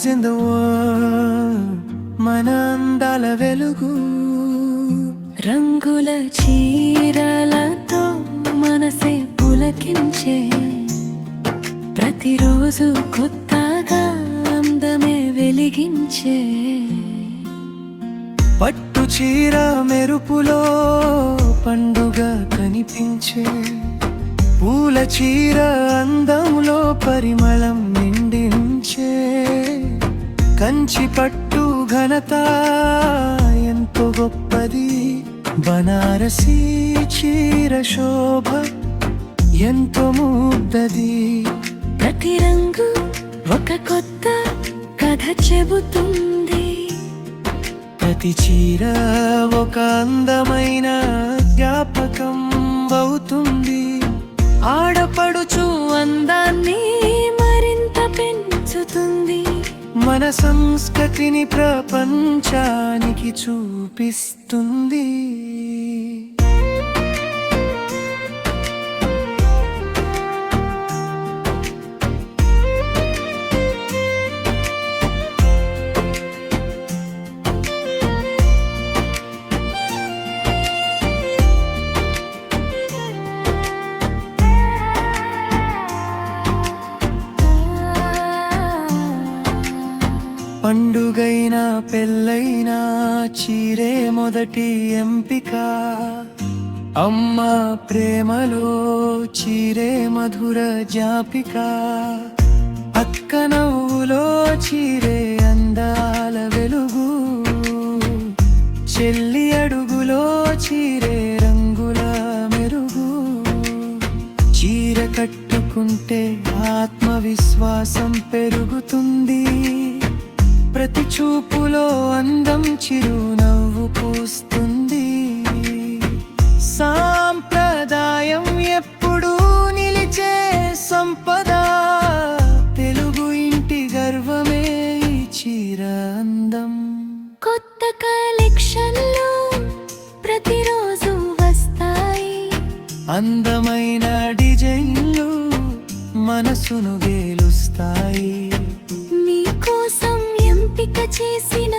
Saris in the world, మన అందాల వెలుగు. రంగుల చీరలతో మనసే పులకించే, ప్రతిరోజు కొత్తగా అందమే వెలిగించే. పట్టు చీర మెరుపులో పండుగ కనిపించే, పూల చీర అందంలో పరిమళం నిండించే. కంచి పట్టు ఘనత ఎంతో గొప్పది, బనారసీ చీర శోభ ఎంతో ముగ్ధది. ప్రతి రంగు ఒక కొత్త కథ చెబుతుంది, ప్రతి చీర ఒక అందమైన జ్ఞాపకం అవుతుంది. ఆడపడుచు అందాన్ని మరింత పెంచుతుంది, మన సంస్కృతిని ప్రపంచానికి చూపిస్తుంది. పండుగైనా పెళ్ళైనా చీరే మొదటి ఎంపిక. అమ్మ ప్రేమలో చీరే మధుర జ్ఞాపిక. అక్క నవ్వులో చీరే అందాల వెలుగు. చెల్లి అడుగులో చీరే రంగుల మెరుగు. చీర కట్టుకుంటే ఆత్మవిశ్వాసం పెరుగుతుంది, ప్రతి చూపులో అందం చిరునవ్వు పూస్తుంది. సాంప్రదాయం ఎప్పుడూ నిలిచే సంపద, తెలుగు ఇంటి గర్వమే ఈ చీర అందం. కొత్త కలెక్షన్లు ప్రతిరోజు వస్తాయి, అందమైన డిజైన్లు మనసును గెలుస్తాయి. మీకోసం ఎంపిక చేసిన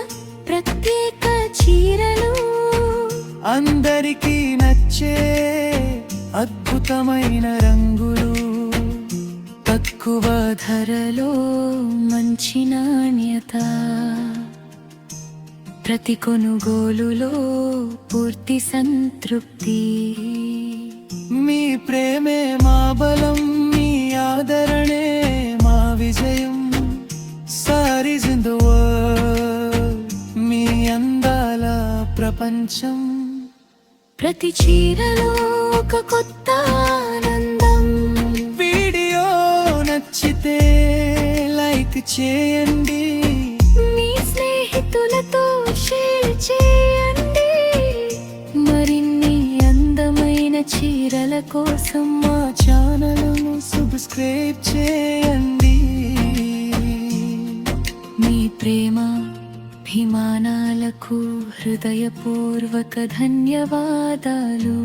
ప్రత్యేక చీరలు, అందరికీ నచ్చే అద్భుతమైన రంగులు. తక్కువ ధరలో మంచి నాణ్యత, ప్రతి కొనుగోలులో పూర్తి సంతృప్తి. మీ ప్రేమే మా బలం, మీ ఆదరణే మా విజయం. Saris in the world, మీ అందాల ప్రపంచం. ప్రతి చీరలో ఒక కొత్త ఆనందం. వీడియో నచ్చితే లైక్ చేయండి, మీ స్నేహితులతో షేర్ చేయండి. మరిన్ని అందమైన చీరల కోసం మా ఛానల్ను సబ్స్క్రైబ్ చేయండి. మీ ప్రేమ అభిమానాలకు హృదయపూర్వక ధన్యవాదాలు.